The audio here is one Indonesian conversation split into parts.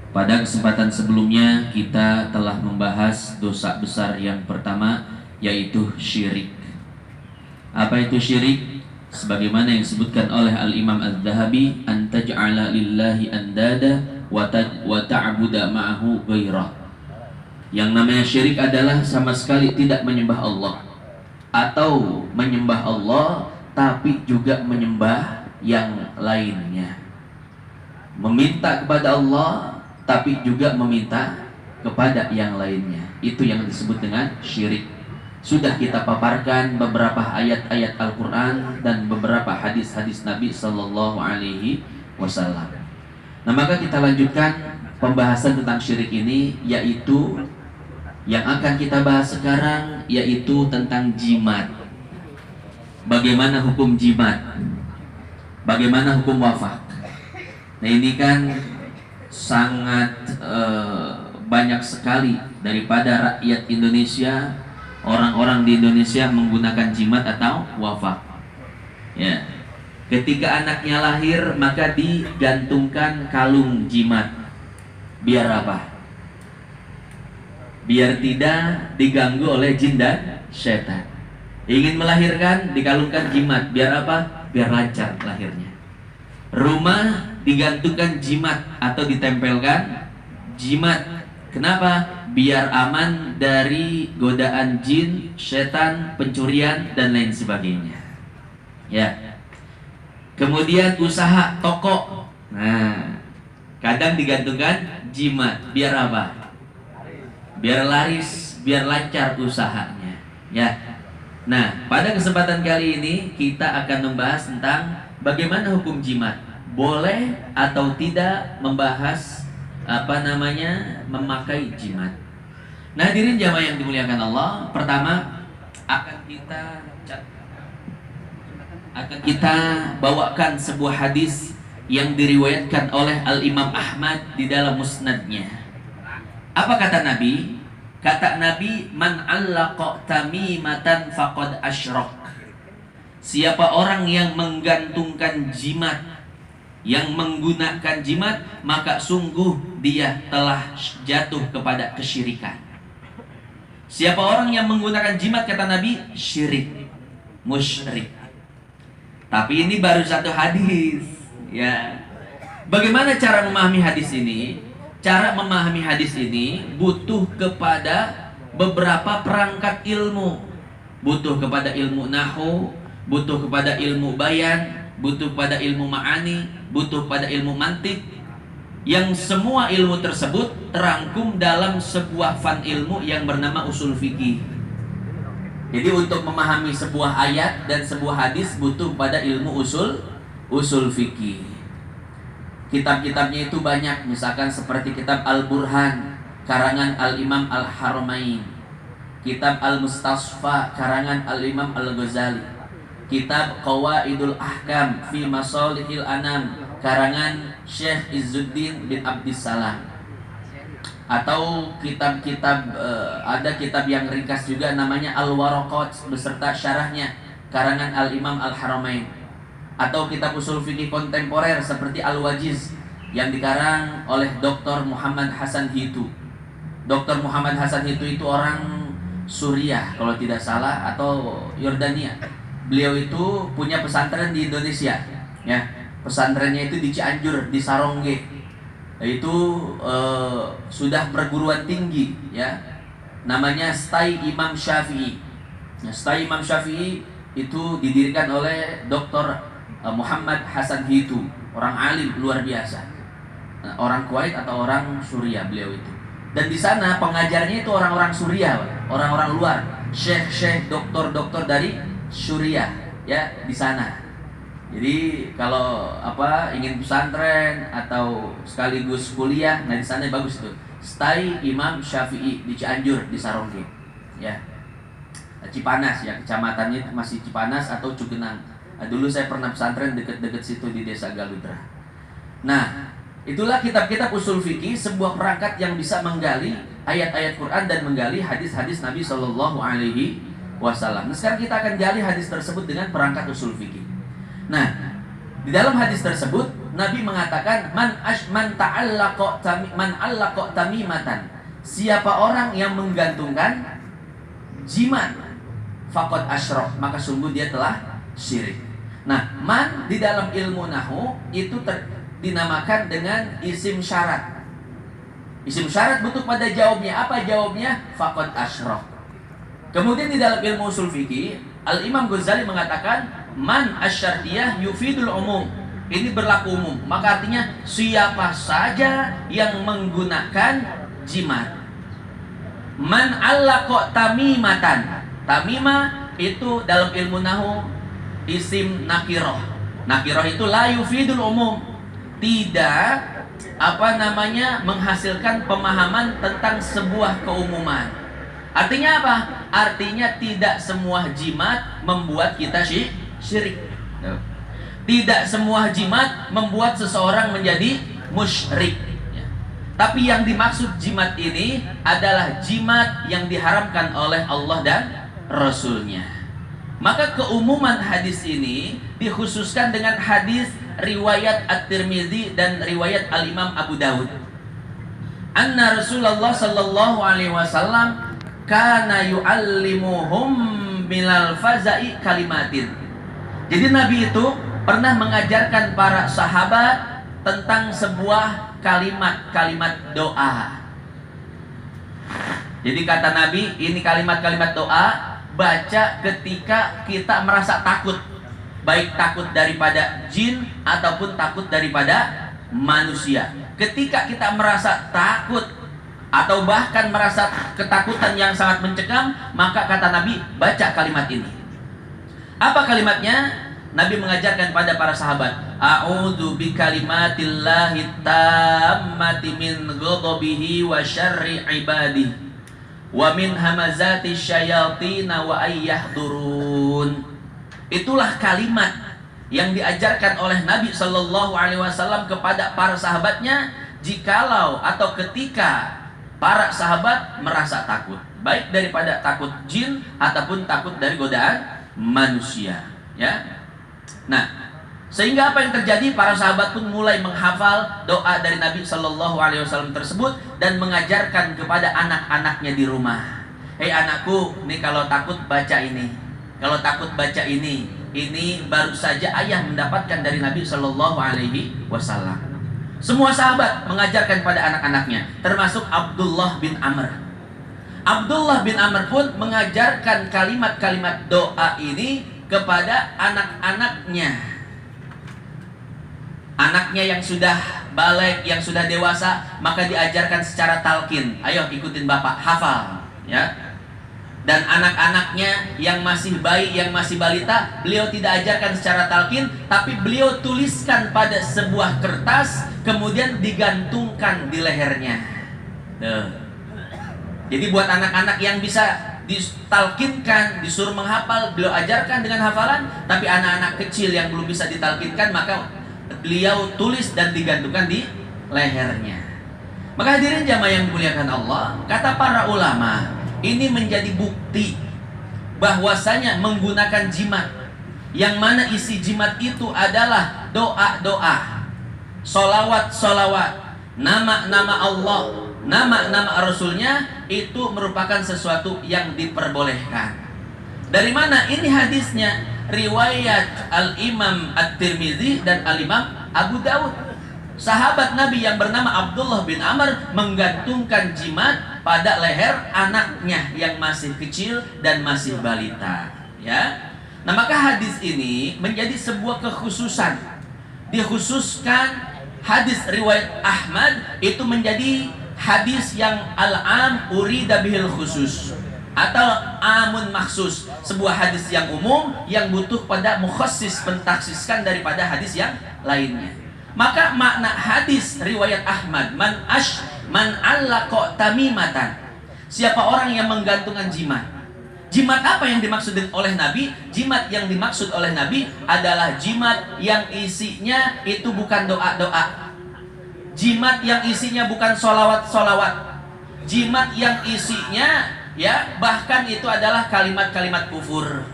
Pada kesempatan sebelumnya kita telah membahas dosa besar yang pertama, yaitu syirik. Apa itu syirik? Sebagaimana yang disebutkan oleh Al-Imam Az-Zahabi, an taj'ala lillahi andada wa ta'budu ma'ahu ghairah. Yang namanya syirik adalah sama sekali tidak menyembah Allah, atau menyembah Allah tapi juga menyembah yang lainnya. Meminta kepada Allah tapi juga meminta kepada yang lainnya. Itu yang disebut dengan syirik. Sudah kita paparkan beberapa ayat-ayat Al-Quran dan beberapa hadis-hadis Nabi Sallallahu Alaihi Wasallam. Nah, maka kita lanjutkan pembahasan tentang syirik ini, yaitu yang akan kita bahas sekarang, yaitu tentang jimat. Bagaimana hukum jimat? Bagaimana hukum wafak? Nah, ini kan sangat banyak sekali daripada rakyat Indonesia, orang-orang di Indonesia menggunakan jimat atau wafak. Ya, ketika anaknya lahir maka digantungkan kalung jimat. Biar apa? Biar tidak diganggu oleh jin dan setan. Ingin melahirkan, dikalungkan jimat. Biar apa? Biar lancar lahirnya. Rumah digantungkan jimat atau ditempelkan jimat. Kenapa? Biar aman dari godaan jin, setan, pencurian dan lain sebagainya. Ya. Kemudian usaha toko. Nah, kadang digantungkan jimat. Biar apa? Biar laris, biar lancar usahanya. Ya. Nah, pada kesempatan kali ini kita akan membahas tentang bagaimana hukum jimat. Boleh atau tidak membahas memakai jimat. Nah, hadirin jamaah yang dimuliakan Allah, pertama akan kita bawakan sebuah hadis yang diriwayatkan oleh Al-Imam Ahmad di dalam musnadnya. Apa kata Nabi? Kata Nabi, man 'allaqa tamimatan faqad asyrak. Siapa orang yang menggantungkan jimat, yang menggunakan jimat, maka sungguh dia telah jatuh kepada kesyirikan. Siapa orang yang menggunakan jimat, kata Nabi, syirik, musyrik. Tapi ini baru satu hadis, ya. Bagaimana cara memahami hadis ini? Cara memahami hadis ini butuh kepada beberapa perangkat ilmu. Butuh kepada ilmu nahwu, butuh kepada ilmu bayan, butuh pada ilmu ma'ani, butuh pada ilmu mantik, yang semua ilmu tersebut terangkum dalam sebuah fan ilmu yang bernama usul fikih. Jadi untuk memahami sebuah ayat dan sebuah hadis butuh pada ilmu usul fikih. Kitab-kitabnya itu banyak, misalkan seperti kitab Al-Burhan karangan Al-Imam Al-Haramain, kitab Al-Mustasfa karangan Al-Imam Al-Ghazali, kitab Qawaidul Ahkam fi Masalihil Anam karangan Syekh Izzuddin bin Abdissalam, atau kitab-kitab ada kitab yang ringkas juga namanya Al-Waraqat beserta syarahnya karangan Al-Imam Al-Haramain, atau kitab usul fikih kontemporer seperti Al-Wajiz yang dikarang oleh Dr. Muhammad Hasan Hitu. Dr. Muhammad Hasan Hitu itu orang Suriah kalau tidak salah, atau Yordania. Beliau itu punya pesantren di Indonesia, ya. Pesantrennya itu di Cianjur, di Sarongge. Itu sudah perguruan tinggi, ya. Namanya Stai Imam Syafi'i. Nah, Stai Imam Syafi'i itu didirikan oleh Dr. Muhammad Hasan Hitu, orang alim luar biasa. Orang Kuwait atau orang Suriah beliau itu. Dan di sana pengajarnya itu orang-orang Suriah, orang-orang luar, syekh-syekh, doktor-doktor dari Suriah, ya, di sana. Jadi kalau ingin pesantren atau sekaligus kuliah, nah di sana bagus tuh. Stai Imam Syafi'i di Cianjur, di Sarongge, ya. Cipanas, ya, kecamatannya masih Cipanas atau Cugenang. Nah, dulu saya pernah pesantren dekat-dekat situ di Desa Galudra. Nah, itulah kitab-kitab usul fikih, sebuah perangkat yang bisa menggali ayat-ayat Quran dan menggali hadis-hadis Nabi Shallallahu Alaihi Wasallam. Nah, sekarang kita akan gali hadis tersebut dengan perangkat usul fikih. Nah, di dalam hadis tersebut Nabi mengatakan man allaqa tamimatan. Siapa orang yang menggantungkan jimat faqad asyrak, maka sungguh dia telah syirik. Nah, man di dalam ilmu nahwu itu dinamakan dengan isim syarat. Isim syarat butuh pada jawabnya. Apa jawabnya? Faqad asyrak. Kemudian di dalam ilmu usul fikih, Al-Imam Ghazali mengatakan man asyartiyah yufidul umum. Ini berlaku umum, maka artinya siapa saja yang menggunakan jimat. Man allaqa tamimatan. Tamimah itu dalam ilmu nahwu isim nakirah. Nakirah itu la yufidul umum. Tidak menghasilkan pemahaman tentang sebuah keumuman. Artinya apa? Artinya tidak semua jimat membuat kita syirik. Tidak semua jimat membuat seseorang menjadi musyrik. Tapi yang dimaksud jimat ini adalah jimat yang diharamkan oleh Allah dan Rasulnya. Maka keumuman hadis ini dikhususkan dengan hadis riwayat At-Tirmidzi dan riwayat Al-Imam Abu Dawud. Anna Rasulullah sallallahu alaihi wasallam kana yu'allimuhum minal faza'i kalimatin. Jadi Nabi itu pernah mengajarkan para sahabat tentang sebuah kalimat-kalimat doa. Jadi kata Nabi, ini kalimat-kalimat doa baca ketika kita merasa takut, baik takut daripada jin ataupun takut daripada manusia. Ketika kita merasa takut atau bahkan merasa ketakutan yang sangat mencekam, maka kata Nabi, baca kalimat ini. Apa kalimatnya? Nabi mengajarkan pada para sahabat, a'udzu bikalimatillahi tammati min ghadabihi wa syarri ibadihi wa min hamazati syayatin wa ayyahdurun. Itulah kalimat yang diajarkan oleh Nabi sallallahu alaihi wasallam kepada para sahabatnya jikalau atau ketika para sahabat merasa takut, baik daripada takut jin ataupun takut dari godaan manusia, ya. Nah, sehingga apa yang terjadi? Para sahabat pun mulai menghafal doa dari Nabi Shallallahu Alaihi Wasallam tersebut dan mengajarkan kepada anak-anaknya di rumah. Hei anakku, nih kalau takut baca ini, kalau takut baca ini. Ini baru saja ayah mendapatkan dari Nabi Shallallahu Alaihi Wasallam. Semua sahabat mengajarkan pada anak-anaknya, termasuk Abdullah bin Amr. Abdullah bin Amr pun mengajarkan kalimat-kalimat doa ini kepada anak-anaknya. Anaknya yang sudah balik, yang sudah dewasa, maka diajarkan secara talqin. Ayo ikutin bapak, hafal, ya. Dan anak-anaknya yang masih bayi, yang masih balita, beliau tidak ajarkan secara talqin, tapi beliau tuliskan pada sebuah kertas, kemudian digantungkan di lehernya. Jadi buat anak-anak yang bisa ditalkinkan, disuruh menghafal, beliau ajarkan dengan hafalan. Tapi anak-anak kecil yang belum bisa ditalkinkan, maka beliau tulis dan digantungkan di lehernya. Maka hadirin jamaah yang dimuliakan Allah, kata para ulama, ini menjadi bukti bahwasanya menggunakan jimat, yang mana isi jimat itu adalah doa-doa, solawat-solawat, nama-nama Allah, nama-nama Rasulnya, itu merupakan sesuatu yang diperbolehkan. Dari mana ini hadisnya? Riwayat Al-Imam At-Tirmidzi dan Al-Imam Abu Dawud. Sahabat Nabi yang bernama Abdullah bin Amr menggantungkan jimat pada leher anaknya yang masih kecil dan masih balita, ya. Nah, maka hadis ini menjadi sebuah kekhususan. Dikhususkan hadis riwayat Ahmad itu menjadi hadis yang al-am urida bihil khusus atau amun maksus, sebuah hadis yang umum yang butuh pada mukhassis, pentaksiskan daripada hadis yang lainnya. Maka makna hadis riwayat Ahmad, man allaqa tamimatan, siapa orang yang menggantungkan jimat. Jimat apa yang dimaksud oleh Nabi? Jimat yang dimaksud oleh Nabi adalah jimat yang isinya itu bukan doa-doa, jimat yang isinya bukan solawat-solawat, jimat yang isinya, ya, bahkan itu adalah kalimat-kalimat kufur.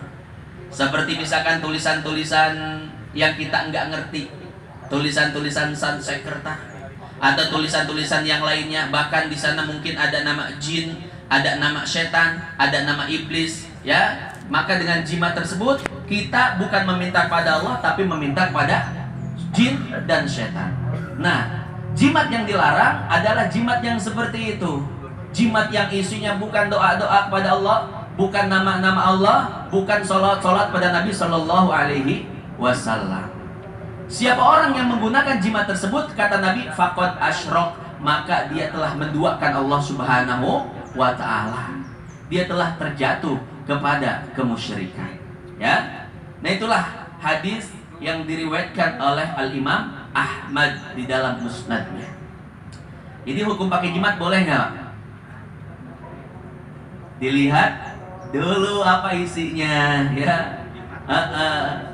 Seperti misalkan tulisan-tulisan yang kita enggak ngerti, tulisan-tulisan Sansekerta, ada tulisan-tulisan yang lainnya. Bahkan di sana mungkin ada nama jin, ada nama setan, ada nama iblis, ya. Maka dengan jimat tersebut kita bukan meminta pada Allah, tapi meminta pada jin dan setan. Nah, jimat yang dilarang adalah jimat yang seperti itu. Jimat yang isinya bukan doa-doa kepada Allah, bukan nama-nama Allah, bukan sholat-sholat pada Nabi Shallallahu Alaihi Wasallam. Siapa orang yang menggunakan jimat tersebut, kata Nabi, faqad asyrok, maka dia telah menduakan Allah Subhanahu wa Ta'ala. Dia telah terjatuh kepada kemusyrikan. Ya, nah itulah hadis yang diriwayatkan oleh Al-Imam Ahmad di dalam musnadnya. Jadi hukum pakai jimat boleh nggak? Dilihat dulu apa isinya, ya.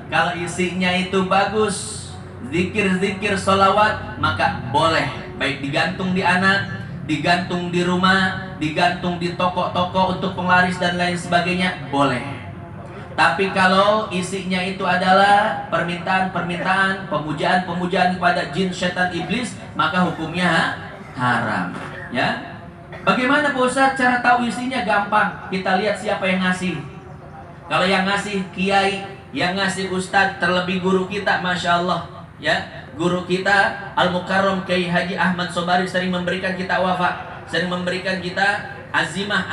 Kalau isinya itu bagus, zikir-zikir sholawat, maka boleh. Baik digantung di anak, digantung di rumah, digantung di toko-toko untuk penglaris dan lain sebagainya, boleh. Tapi kalau isinya itu adalah permintaan-permintaan, pemujaan-pemujaan kepada jin, setan, iblis, maka hukumnya haram. Ya. Bagaimana Pak Ustadz cara tahu isinya? Gampang. Kita lihat siapa yang ngasih. Kalau yang ngasih kiai, yang ngasih ustadz, terlebih guru kita, masya Allah, ya, guru kita Al-Mukarram Kiai Haji Ahmad Sobari sering memberikan kita wafa, sering memberikan kita azimah.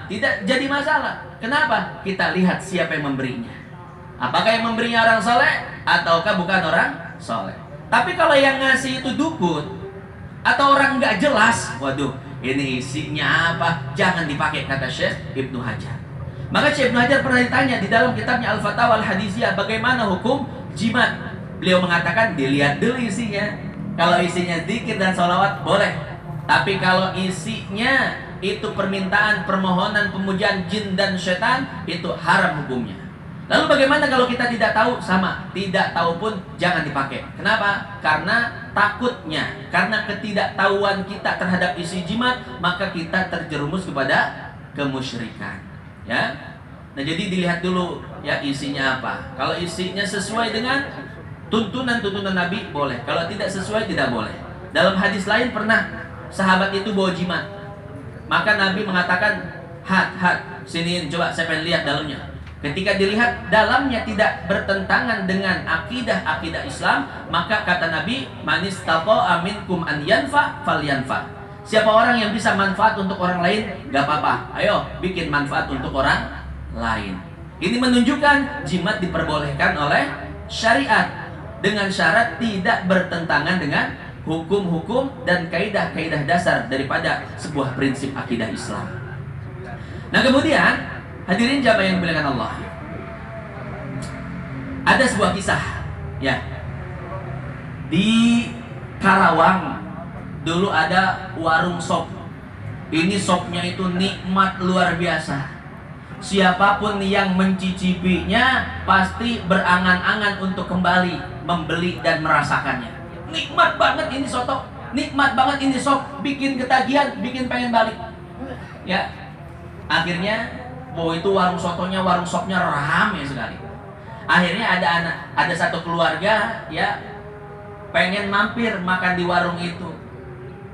Tidak jadi masalah. Kenapa? Kita lihat siapa yang memberinya. Apakah yang memberinya orang soleh ataukah bukan orang soleh. Tapi kalau yang ngasih itu dukun atau orang nggak jelas, waduh, ini isinya apa? Jangan dipakai, kata Syekh Ibnu Hajar. Maka Syekh Ibnu Hajar pernah ditanya di dalam kitabnya Al-Fatawa Al-Hadisiyah, bagaimana hukum jimat? Beliau mengatakan dilihat dulu isinya. Kalau isinya zikir dan sholawat boleh. Tapi kalau isinya itu permintaan, permohonan, pemujaan jin dan setan, itu haram hukumnya. Lalu bagaimana kalau kita tidak tahu? Sama, tidak tahu pun jangan dipakai. Kenapa? Karena takutnya, karena ketidaktahuan kita terhadap isi jimat, maka kita terjerumus kepada kemusyrikan. Ya, nah jadi dilihat dulu ya isinya apa. Kalau isinya sesuai dengan tuntunan Nabi, boleh. Kalau tidak sesuai, tidak boleh. Dalam hadis lain pernah sahabat itu bawa jimat, maka Nabi mengatakan, hat, sini coba saya pengen lihat dalamnya. Ketika dilihat dalamnya tidak bertentangan dengan akidah Islam, maka kata Nabi, manis taqa'a minkum an yanfa falyanfa. Siapa orang yang bisa manfaat untuk orang lain, gak apa-apa. Ayo bikin manfaat untuk orang lain. Ini menunjukkan jimat diperbolehkan oleh syariat dengan syarat tidak bertentangan dengan hukum-hukum dan kaidah-kaidah dasar daripada sebuah prinsip akidah Islam. Nah kemudian hadirin jamaah yang dimuliakan Allah, ada sebuah kisah ya, di Karawang dulu ada warung sop. Ini sopnya itu nikmat luar biasa. Siapapun yang mencicipinya pasti berangan-angan untuk kembali membeli dan merasakannya. Nikmat banget ini soto, nikmat banget ini sop, bikin ketagihan, bikin pengen balik. Ya, akhirnya itu warung sotonya, warung sopnya ramai sekali. Akhirnya ada satu keluarga ya pengen mampir makan di warung itu.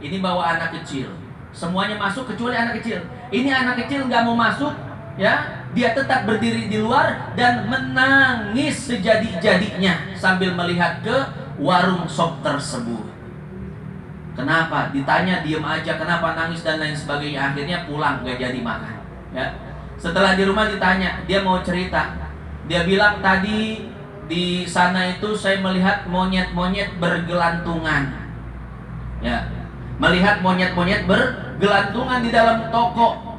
Ini bawa anak kecil, semuanya masuk kecuali anak kecil. Ini anak kecil nggak mau masuk, ya, dia tetap berdiri di luar dan menangis sejadi-jadinya sambil melihat ke warung sop tersebut. Kenapa? Ditanya diam aja, kenapa nangis dan lain sebagainya. Akhirnya pulang nggak jadi makan. Ya. Setelah di rumah ditanya, dia mau cerita. Dia bilang tadi di sana itu saya melihat monyet-monyet bergelantungan. Ya. Melihat monyet-monyet bergelantungan di dalam toko.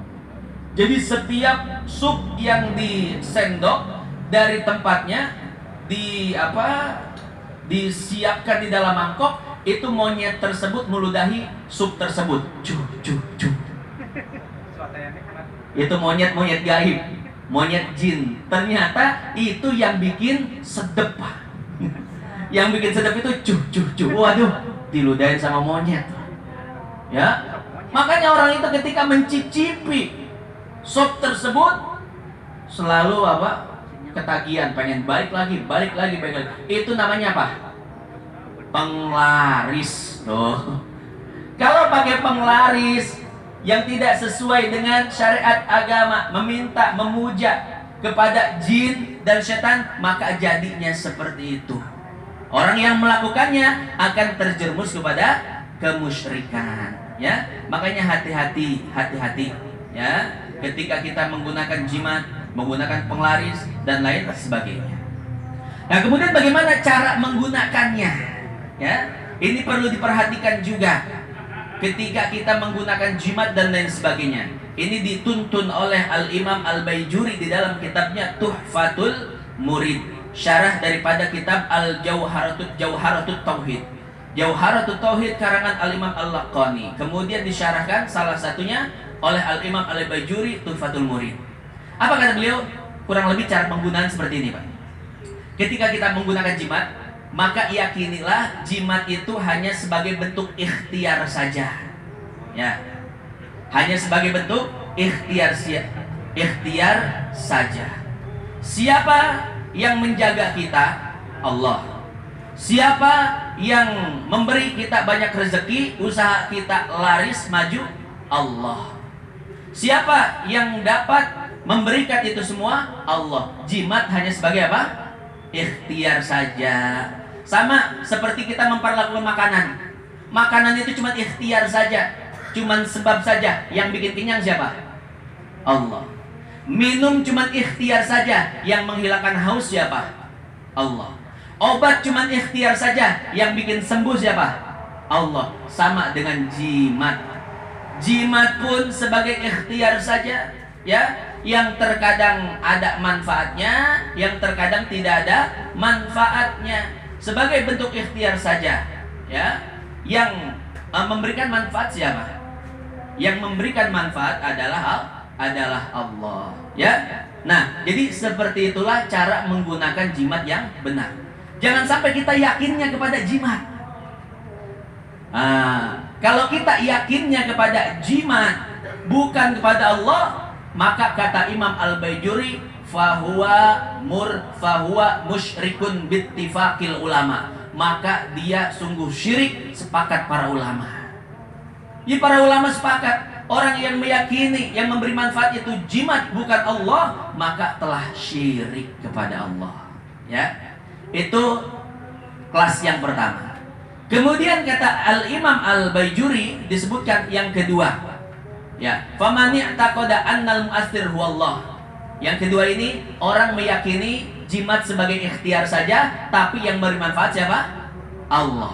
Jadi setiap sup yang disendok dari tempatnya disiapkan di dalam mangkok, itu monyet tersebut meludahi sup tersebut. Itu monyet-monyet gaib, monyet jin. Ternyata itu yang bikin sedep. Yang bikin sedep itu waduh, diludahin sama monyet. Ya, makanya orang itu ketika mencicipi sop tersebut selalu ketagihan, pengen balik lagi. Itu namanya apa? penglaris. Tuh. Kalau pakai penglaris yang tidak sesuai dengan syariat agama, meminta, memuja kepada jin dan setan, maka jadinya seperti itu. Orang yang melakukannya akan terjerumus kepada kemusyrikan, ya. Makanya hati-hati ya, ketika kita menggunakan jimat, menggunakan penglaris dan lain sebagainya. Nah, kemudian bagaimana cara menggunakannya? Ya, ini perlu diperhatikan juga ketika kita menggunakan jimat dan lain sebagainya. Ini dituntun oleh Al-Imam Al-Baijuri di dalam kitabnya Tuhfatul Murid, syarah daripada kitab Jauharatut Tauhid. Jauharatut Tauhid karangan Al-Imam Al-Laqani. Kemudian disyarahkan salah satunya oleh Al-Imam Al-Baijuri, Tuhfatul Murid. Apa kata beliau? Kurang lebih cara penggunaan seperti ini, Pak. Ketika kita menggunakan jimat, maka yakinilah jimat itu hanya sebagai bentuk ikhtiar saja. Ya. Hanya sebagai bentuk ikhtiar saja. Siapa yang menjaga kita? Allah. Siapa yang memberi kita banyak rezeki, usaha kita laris maju? Allah. Siapa yang dapat memberikan itu semua? Allah. Jimat hanya sebagai apa? Ikhtiar saja. Sama seperti kita memperlakukan makanan. Makanan itu cuma ikhtiar saja, cuma sebab saja. Yang bikin kenyang siapa? Allah. Minum cuma ikhtiar saja, yang menghilangkan haus siapa? Allah. Obat cuma ikhtiar saja, yang bikin sembuh siapa? Allah. Sama dengan jimat. Jimat pun sebagai ikhtiar saja, ya, yang terkadang ada manfaatnya, yang terkadang tidak ada manfaatnya. Sebagai bentuk ikhtiar saja, ya. Yang memberikan manfaat siapa? Yang memberikan manfaat adalah Allah, ya. Nah, jadi seperti itulah cara menggunakan jimat yang benar. Jangan sampai kita yakinnya kepada jimat. Kalau kita yakinnya kepada jimat, bukan kepada Allah, maka kata Imam Al-Baijuri, fahuwa musyrikun bittifaqil ulama. Maka dia sungguh syirik, sepakat para ulama. Ya, para ulama sepakat, orang yang meyakini yang memberi manfaat itu jimat bukan Allah, maka telah syirik kepada Allah. Ya. Itu kelas yang pertama. Kemudian kata Al-Imam Al-Baijuri disebutkan yang kedua. Ya, famani taqada annal mu'assir huwallah. Yang kedua ini orang meyakini jimat sebagai ikhtiar saja, tapi yang memberi manfaat siapa? Allah.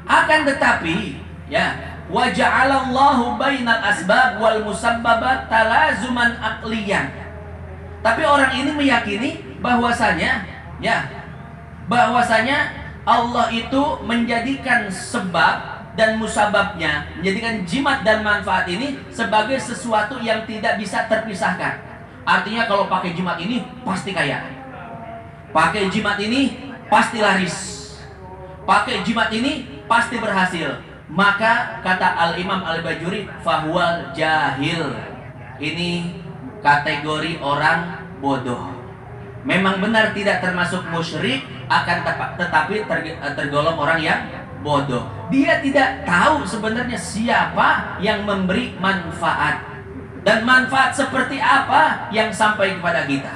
Akan tetapi, ya, wa ja'alallahu bainal asbab wal musabbabat talazuman aqliyan. Tapi orang ini meyakini bahwasanya, ya, Allah itu menjadikan sebab dan musababnya, menjadikan jimat dan manfaat ini sebagai sesuatu yang tidak bisa terpisahkan. Artinya kalau pakai jimat ini pasti kaya, pakai jimat ini pasti laris, pakai jimat ini pasti berhasil. Maka kata Al-Imam Al-Baijuri, fahuwal jahil. Ini kategori orang bodoh. Memang benar tidak termasuk musyrik, akan tetapi tergolong orang yang bodoh. Dia tidak tahu sebenarnya siapa yang memberi manfaat dan manfaat seperti apa yang sampai kepada kita.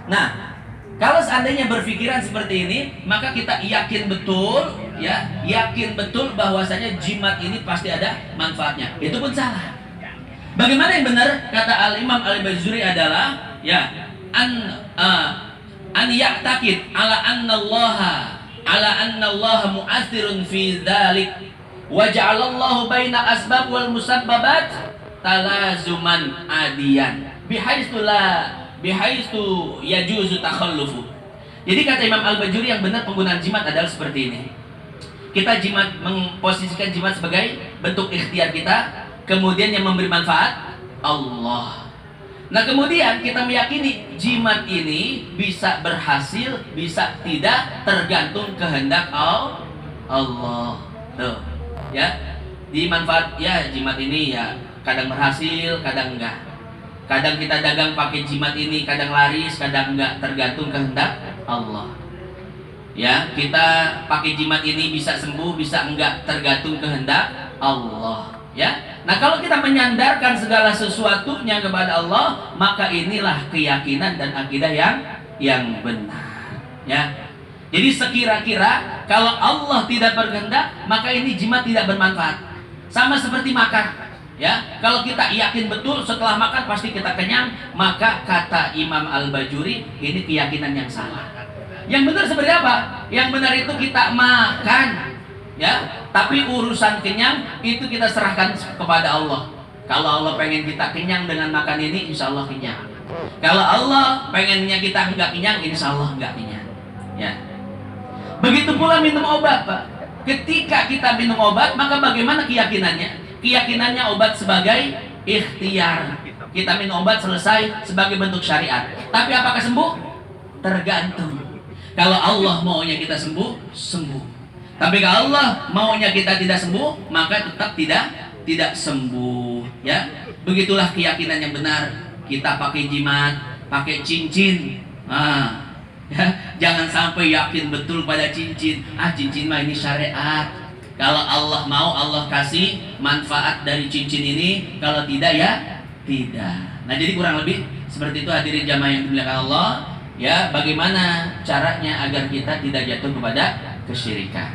Nah, kalau seandainya berpikiran seperti ini, maka kita yakin betul, ya, yakin betul bahwasanya jimat ini pasti ada manfaatnya. Itu pun salah. Bagaimana yang benar? Kata Al-Imam Al-Baijuri adalah, ya, an ya'taqid ala anna Allah mu'athirun fi dzalik wa ja'alallahu baina asbab wal musabbabat talazuman adiyan bihaitsu yajuzu takhallufu. Jadi kata Imam Al-Baijuri yang benar penggunaan jimat adalah seperti ini. Kita jimat, memposisikan jimat sebagai bentuk ikhtiar kita, kemudian yang memberi manfaat Allah. Nah, kemudian kita meyakini jimat ini bisa berhasil, bisa tidak, tergantung kehendak Allah. Tuh, ya. Di manfaat, ya, jimat ini ya kadang berhasil, kadang enggak. Kadang kita dagang pakai jimat ini, kadang laris, kadang enggak, tergantung kehendak Allah. Ya, kita pakai jimat ini bisa sembuh, bisa enggak, tergantung kehendak Allah. Ya, nah kalau kita menyandarkan segala sesuatunya kepada Allah, maka inilah keyakinan dan akidah yang benar. Ya, jadi sekira-kira kalau Allah tidak berkehendak, maka ini jimat tidak bermanfaat. Sama seperti makan. Ya, kalau kita yakin betul setelah makan pasti kita kenyang, maka kata Imam Al-Bajuri ini keyakinan yang salah. Yang benar seperti apa? Yang benar itu kita makan, ya. Tapi urusan kenyang itu kita serahkan kepada Allah. Kalau Allah pengen kita kenyang dengan makan ini, insya Allah kenyang. Kalau Allah pengennya kita enggak kenyang, insya Allah enggak kenyang. Ya. Begitu pula minum obat, Pak. Ketika kita minum obat, maka bagaimana keyakinannya? Keyakinannya obat sebagai ikhtiar. Kita minum obat selesai sebagai bentuk syariat. Tapi apakah sembuh? Tergantung. Kalau Allah maunya kita sembuh, sembuh. Tapi kalau Allah maunya kita tidak sembuh, maka tetap tidak sembuh. Ya, begitulah keyakinan yang benar. Kita pakai jimat, pakai cincin. Ya, jangan sampai yakin betul pada cincin. Cincin mah ini syariat. Kalau Allah mau, Allah kasih manfaat dari cincin ini. Kalau tidak, ya tidak. Nah, jadi kurang lebih seperti itu hadirin jamaah yang dimuliakan Allah. Ya, bagaimana caranya agar kita tidak jatuh kepada kesyirikan.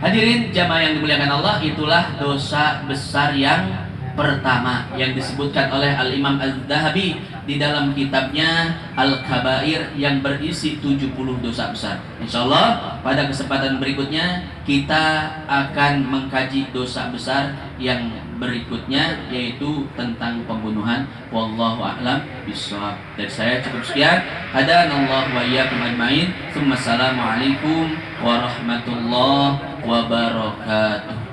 Hadirin jamaah yang dimuliakan Allah, itulah dosa besar yang pertama yang disebutkan oleh Al-Imam Al-Dhahabi di dalam kitabnya Al-Kabair yang berisi 70 dosa besar. Insyaallah pada kesempatan berikutnya kita akan mengkaji dosa besar yang berikutnya, yaitu tentang pembunuhan. Wallahu a'lam bishawab. Dari saya cukup sekian. Hadanallahu wa iyyakum ajmain. Assalamualaikum warahmatullahi wabarakatuh.